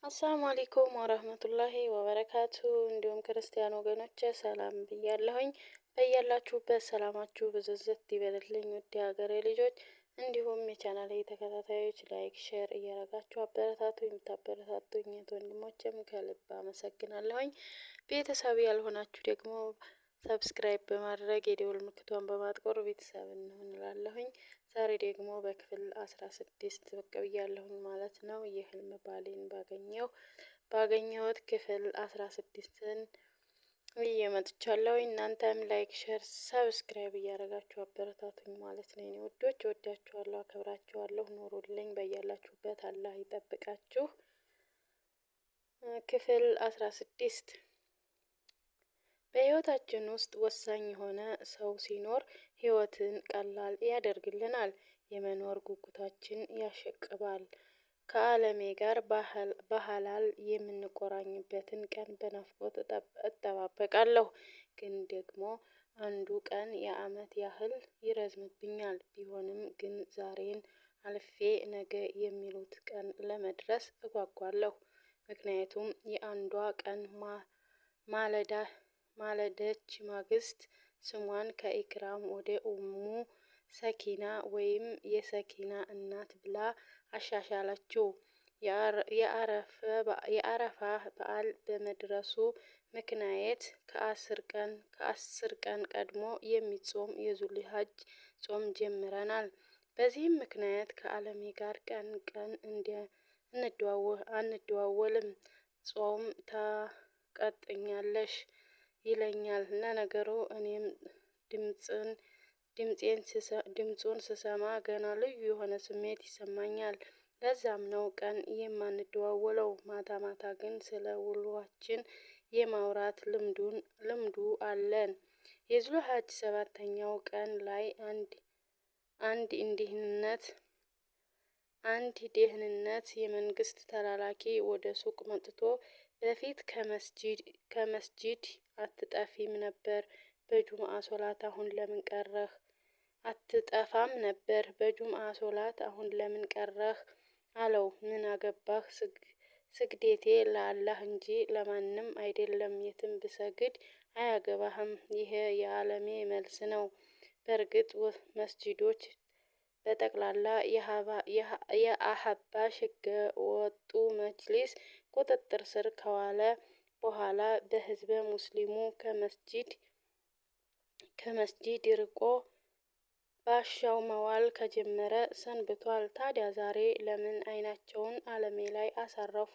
አሰላሙ አለይኩም ወራህመቱላሂ ወበረካቱ። እንዲሁም ክርስቲያን ወገኖቼ ሰላም ብያለሁኝ። በያላችሁበት ሰላማችሁ ብዝዝት ይበልልኝ ውድ የሀገሬ ልጆች፣ እንዲሁም የቻናሌ ተከታታዮች ላይክ፣ ሼር እያረጋችሁ አበረታቱኝ። የምታበረታቱኝ ወንድሞቼም ከልብ አመሰግናለሁኝ። ቤተሰብ ያልሆናችሁ ደግሞ ሰብስክራይብ በማድረግ የደወል ምልክቷን በማጥቆር ቤተሰብ እንሆንላለሁኝ። ዛሬ ደግሞ በክፍል 16 ብቅ ብያለሁኝ ማለት ነው። የህልም ባሌን ባገኘሁት ክፍል 16ን እየመጥቻለሁ። እናንተም ላይክ፣ ሼር፣ ሰብስክራይብ እያደረጋችሁ አበረታቱኝ ማለት ነው። የኔ ውዶች ወዳችኋለሁ፣ አከብራችኋለሁ። ኑሩልኝ፣ በያላችሁበት አላህ ይጠብቃችሁ። ክፍል 16 በህይወታችን ውስጥ ወሳኝ የሆነ ሰው ሲኖር ህይወትን ቀላል ያደርግልናል። የመኖር ጉጉታችን ያሸቅባል። ከአለሜ ጋር በሐላል የምንቆራኝበትን ቀን በናፍቆት እጠባበቃለሁ። ግን ደግሞ አንዱ ቀን የአመት ያህል ይረዝምብኛል። ቢሆንም ግን ዛሬን አልፌ ነገ የሚሉት ቀን ለመድረስ እጓጓለሁ። ምክንያቱም የአንዷ ቀን ማለደች ማግስት ስሟን ከኢክራም ወደ ኡሙ ሰኪና ወይም የሰኪና እናት ብላ አሻሻለችው። የአረፋ በዓል በመድረሱ ምክንያት ከአስር ቀን ቀድሞ የሚጾም የዙልሂጅ ጾም ጀምረናል። በዚህም ምክንያት ከአለሜ ጋር ቀን ቀን አንደዋወልም። ጾም ታቀጥኛለሽ ይለኛል። ለነገሩ እኔም ድምፁን ስሰማ ገና ልዩ የሆነ ስሜት ይሰማኛል። ለዛም ነው ቀን የማንደዋወለው። ማታ ማታ ግን ስለ ውሏችን የማውራት ልምዱ አለን። የዙልሂጅ 7ኛው ቀን ላይ አንድ ደህንነት የመንግስት ተላላኪ ወደ ሱቅ መጥቶ በፊት ከመስጂድ አትጠፊም ነበር፣ በጁምአ ሶላት አሁን ለምን ቀረህ? አትጠፋም ነበር፣ በጁምአ ሶላት አሁን ለምን ቀረህ አለው። ምን አገባህ? ስግዴቴ ለአላህ እንጂ ለማንም አይደለም። የትም ብሰግድ አያገባህም። ይሄ የአለሜ መልስ ነው። በእርግጥ መስጂዶች በጠቅላላ የአህባሽ ህገ ወጡ መጅሊስ ቁጥጥር ስር ከዋለ በኋላ በህዝበ ሙስሊሙ ከመስጂድ ርቆ ባሻው መዋል ከጀመረ ሰንብቷል። ታዲያ ዛሬ ለምን አይናቸውን አለሜ ላይ አሳረፉ?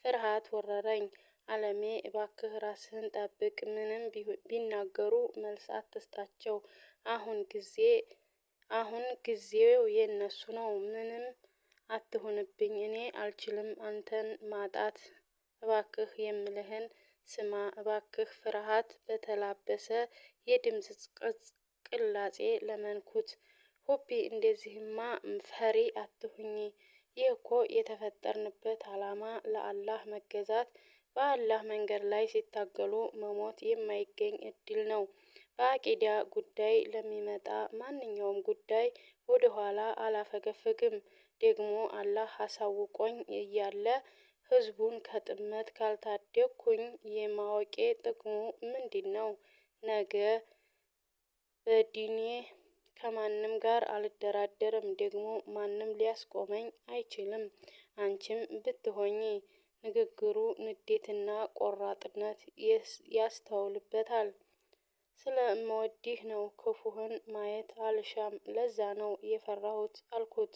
ፍርሃት ወረረኝ። አለሜ እባክህ ራስህን ጠብቅ። ምንም ቢናገሩ መልስ አትስጣቸው። አሁን ጊዜው የነሱ ነው። ምንም አትሁንብኝ። እኔ አልችልም አንተን ማጣት። እባክህ የምልህን ስማ እባክህ። ፍርሃት በተላበሰ የድምፅ ቅላጼ ለመንኩት። ሁቢ እንደዚህማ ፈሪ አትሁኚ። ይህ እኮ የተፈጠርንበት አላማ ለአላህ መገዛት፣ በአላህ መንገድ ላይ ሲታገሉ መሞት የማይገኝ እድል ነው። በአቂዳ ጉዳይ ለሚመጣ ማንኛውም ጉዳይ ወደ ኋላ አላፈገፍግም። ደግሞ አላህ አሳውቆኝ እያለ ህዝቡን ከጥመት ካልታደግኩኝ የማወቄ ጥቅሙ ምንድነው? ነገ በዲኔ ከማንም ጋር አልደራደርም። ደግሞ ማንም ሊያስቆመኝ አይችልም። አንቺም ብትሆኚ። ንግግሩ ንዴትና ቆራጥነት ያስተውልበታል። ስለምወድህ ነው። ክፉህን ማየት አልሻም። ለዛ ነው የፈራሁት አልኩት።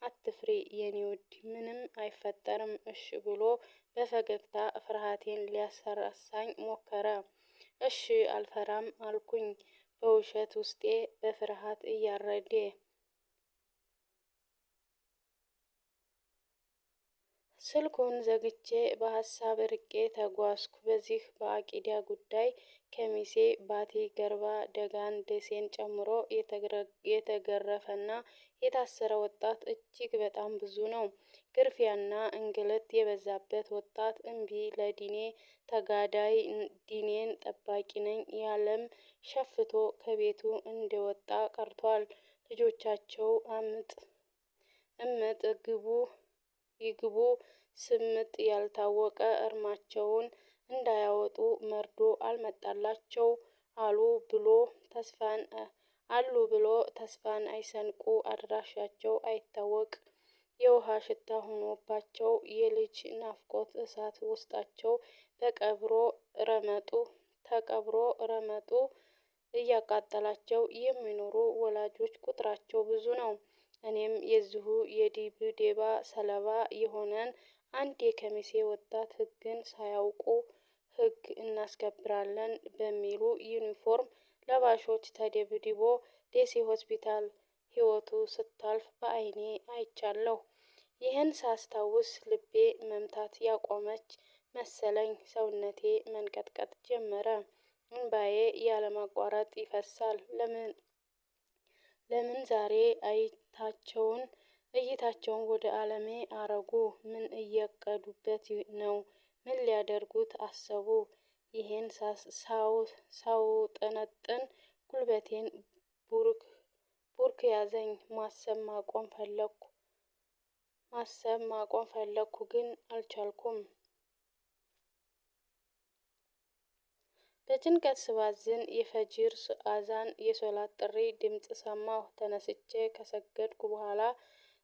አትፍሪ የኔ ውድ፣ ምንም አይፈጠርም እሽ ብሎ በፈገግታ ፍርሃቴን ሊያስረሳኝ ሞከረ። እሺ አልፈራም አልኩኝ በውሸት ውስጤ በፍርሃት እያረደ። ስልኩን ዘግቼ በሀሳብ ርቄ ተጓዝኩ። በዚህ በአቂዳ ጉዳይ ከሚሴ፣ ባቲ፣ ገርባ፣ ደጋን፣ ደሴን ጨምሮ የተገረፈና የታሰረ ወጣት እጅግ በጣም ብዙ ነው። ግርፊያና እንግልት የበዛበት ወጣት እምቢ ለዲኔ ተጋዳይ ዲኔን ጠባቂ ነኝ ያለም ሸፍቶ ከቤቱ እንደወጣ ቀርቷል። ልጆቻቸው እምጥ ይግቡ ስምጥ ያልታወቀ እርማቸውን እንዳያወጡ መርዶ አልመጣላቸው አሉ ብሎ ተስፋን አይሰንቁ አድራሻቸው አይታወቅ የውሃ ሽታ ሆኖባቸው የልጅ ናፍቆት እሳት ውስጣቸው ተቀብሮ ረመጡ እያቃጠላቸው የሚኖሩ ወላጆች ቁጥራቸው ብዙ ነው። እኔም የዚሁ የድብደባ ሰለባ የሆነን አንድ የከሚሴ ወጣት ሕግን ሳያውቁ ሕግ እናስከብራለን በሚሉ ዩኒፎርም ለባሾች ተደብድቦ ደሴ ሆስፒታል ሕይወቱ ስታልፍ በዓይኔ አይቻለሁ። ይህን ሳስታውስ ልቤ መምታት ያቆመች መሰለኝ፣ ሰውነቴ መንቀጥቀጥ ጀመረ፣ እንባዬ ያለማቋረጥ ይፈሳል። ለምን ዛሬ እይታቸውን ወደ ዓለሜ አረጉ? ምን እያቀዱበት ነው? ምን ሊያደርጉት አሰቡ? ይሄን ሳውጠነጥን ጉልበቴን ቡርክ ያዘኝ። ማሰብ ማቆም ፈለኩ ግን አልቻልኩም። በጭንቀት ስባዝን የፈጅር አዛን የሶላት ጥሪ ድምፅ ሰማሁ። ተነስቼ ከሰገድኩ በኋላ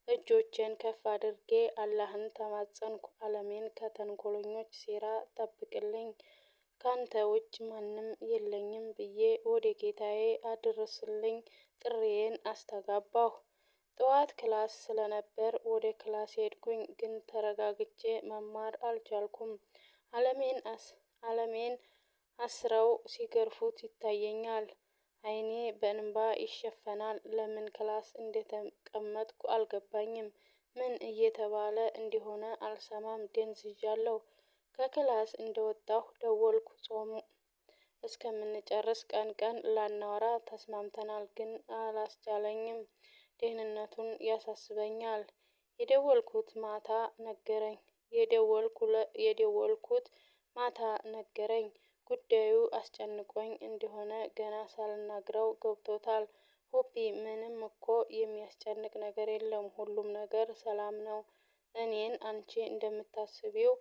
እጆቼን ከፍ አድርጌ አላህን ተማጸንኩ። ዓለሜን ከተንኮለኞች ሴራ ጠብቅልኝ፣ ካንተ ውጭ ማንም የለኝም ብዬ ወደ ጌታዬ አድርስልኝ ጥሪዬን አስተጋባሁ። ጠዋት ክላስ ስለነበር ወደ ክላስ ሄድኩኝ፣ ግን ተረጋግቼ መማር አልቻልኩም። ዓለሜን አስረው ሲገርፉት ይታየኛል። ዓይኔ በእንባ ይሸፈናል። ለምን ክላስ እንደተቀመጥኩ አልገባኝም። ምን እየተባለ እንደሆነ አልሰማም። ደንዝዣለሁ። ከክላስ እንደወጣሁ ደወልኩ። ጾሙ እስከምንጨርስ ቀን ላናወራ ተስማምተናል፣ ግን አላስቻለኝም። ደህንነቱን ያሳስበኛል። የደወልኩት ማታ ነገረኝ። ጉዳዩ አስጨንቆኝ እንደሆነ ገና ሳልነግረው ገብቶታል። ሆቢ ምንም እኮ የሚያስጨንቅ ነገር የለም፣ ሁሉም ነገር ሰላም ነው። እኔን አንቺ እንደምታስቢው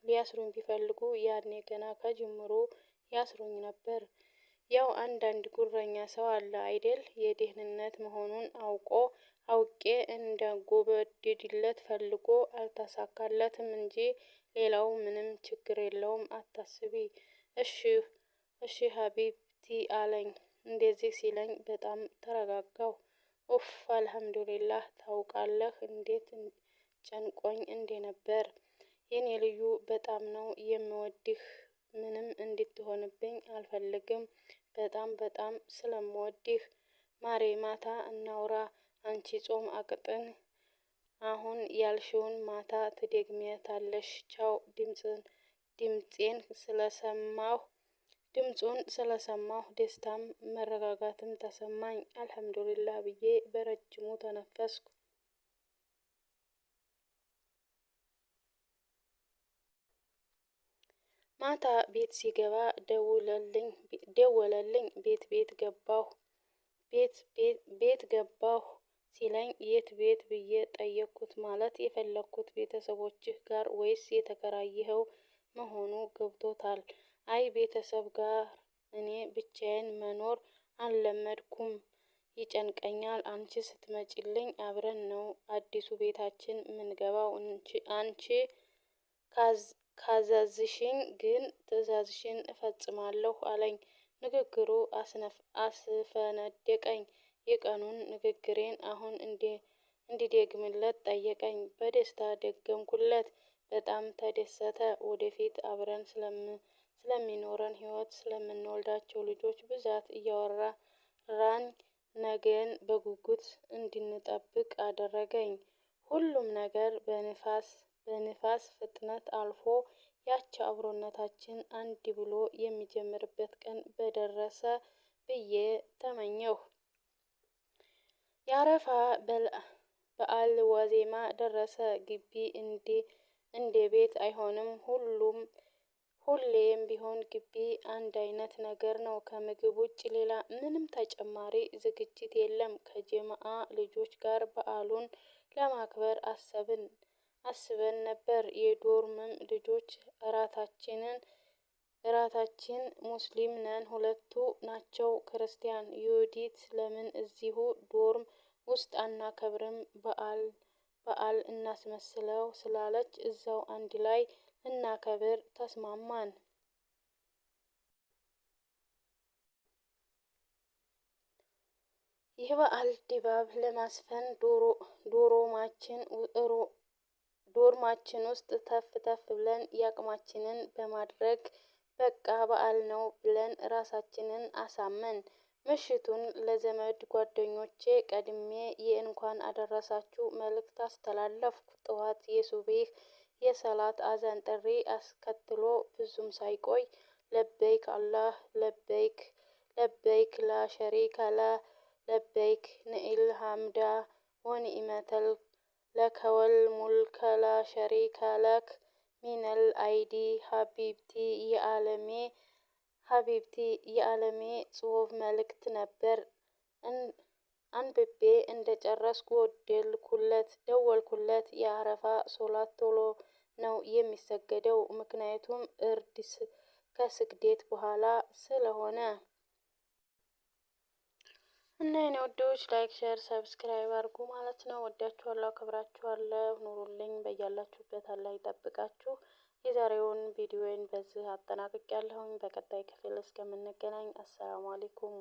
ሊያስሩኝ ቢፈልጉ ያኔ ገና ከጅምሩ ያስሩኝ ነበር። ያው አንዳንድ ጉረኛ ሰው አለ አይደል? የደህንነት መሆኑን አውቄ እንዳጎበድድለት ፈልጎ አልተሳካለትም እንጂ ሌላው ምንም ችግር የለውም አታስቢ። እሺ ሀቢብቲ አለኝ። እንደዚህ ሲለኝ በጣም ተረጋጋሁ። ኡፍ አልሐምዱሊላህ። ታውቃለህ እንዴት ጨንቆኝ እንደነበር። የኔ ልዩ በጣም ነው የምወድህ። ምንም እንድትሆንብኝ አልፈልግም። በጣም ስለምወድህ። ማሬ ማታ እናውራ። አንቺ ጾም አቅጥን አሁን ያልሽውን ማታ ትደግሚያታለሽ። ቻው። ድምፁን ስለሰማሁ ደስታም መረጋጋትም ተሰማኝ። አልሐምዱሊላህ ብዬ በረጅሙ ተነፈስኩ። ማታ ቤት ሲገባ ደወለልኝ። ቤት ገባሁ ሲለኝ የት ቤት ብዬ ጠየቅኩት። ማለት የፈለግኩት ቤተሰቦችህ ጋር ወይስ የተከራየኸው መሆኑ ገብቶታል። አይ ቤተሰብ ጋር። እኔ ብቻዬን መኖር አልለመድኩም፣ ይጨንቀኛል። አንቺ ስትመጪልኝ አብረን ነው አዲሱ ቤታችን ምንገባው። አንቺ ካዘዝሽኝ ግን ትዕዛዝሽን እፈጽማለሁ አለኝ። ንግግሩ አስፈነደቀኝ። የቀኑን ንግግሬን አሁን እንዲደግምለት ጠየቀኝ። በደስታ ደገምኩለት። በጣም ተደሰተ። ወደፊት አብረን ስለሚኖረን ሕይወት፣ ስለምንወልዳቸው ልጆች ብዛት እያወራን ነገን በጉጉት እንድንጠብቅ አደረገኝ። ሁሉም ነገር በንፋስ ፍጥነት አልፎ ያቺ አብሮነታችን አንድ ብሎ የሚጀምርበት ቀን በደረሰ ብዬ ተመኘሁ። የአረፋ በዓል ዋዜማ ደረሰ። ግቢ እንደ ቤት አይሆንም። ሁሌም ቢሆን ግቢ አንድ አይነት ነገር ነው። ከምግብ ውጭ ሌላ ምንም ተጨማሪ ዝግጅት የለም። ከጀማአ ልጆች ጋር በዓሉን ለማክበር አሰብን። አስበን ነበር። የዶርምም ልጆች እራታችን ሙስሊም ነን፣ ሁለቱ ናቸው ክርስቲያን። ዩዲት ለምን እዚሁ ዶርም ውስጥ አናከብርም በዓል እናስመስለው ስላለች እዛው አንድ ላይ ልናከብር ተስማማን። የበዓል ድባብ ለማስፈን ዶርማችን ውስጥ ተፍ ተፍ ብለን ያቅማችንን በማድረግ በቃ በዓል ነው ብለን ራሳችንን አሳመን። ምሽቱን ለዘመድ ጓደኞቼ ቀድሜ የእንኳን አደረሳችሁ መልእክት አስተላለፍኩ። ጠዋት የሱቤህ የሰላት አዛን ጥሪ አስከትሎ ብዙም ሳይቆይ ለበይክ አላህ ለበይክ ላ ሸሪከ ለበይክ ንኢል ሐምዳ ወኒዕመተል ለከወል ሙልከ ላ ሸሪከ ለክ ሚነል አይዲ ሀቢብቲ የዓለሜ ጽሑፍ መልእክት ነበር። አንብቤ እንደጨረስኩ ደወልኩለት። የአረፋ ሶላት ቶሎ ነው የሚሰገደው፣ ምክንያቱም እርድ ከስግደት በኋላ ስለሆነ። እና የኔ ወዶች ላይክ፣ ሼር፣ ሰብስክራይብ አድርጉ ማለት ነው። ወዳችኋለሁ፣ አክብራችኋለሁ። ኑሩልኝ። በያላችሁበት አላህ ይጠብቃችሁ። የዛሬውን ቪዲዮን በዚህ አጠናቅቄያለሁኝ። በቀጣይ ክፍል እስከምንገናኝ አሰላሙ አለይኩም።